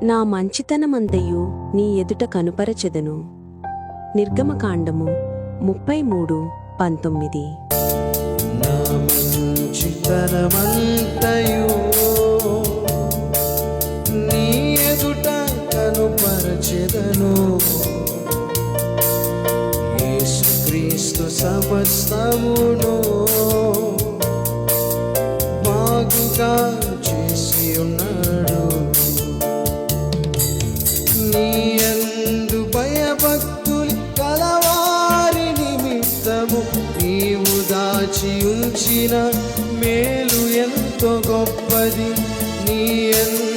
నా మంచితనమంతయు నీ ఎదుట కనుపరచెదను. నిర్గమకాండము 33:19. నా మంచితనమంతయు నీ ఎదుట కనుపరచెదను. యేసుక్రీస్తు సమస్తమును బాగుగా చేసి ఉన్నాడు. నీ యందు భయభక్తులు కలవారి నిమిత్తము నీవు దాచి ఉంచిన మేలు ఎంతో గొప్పది. నీ యందు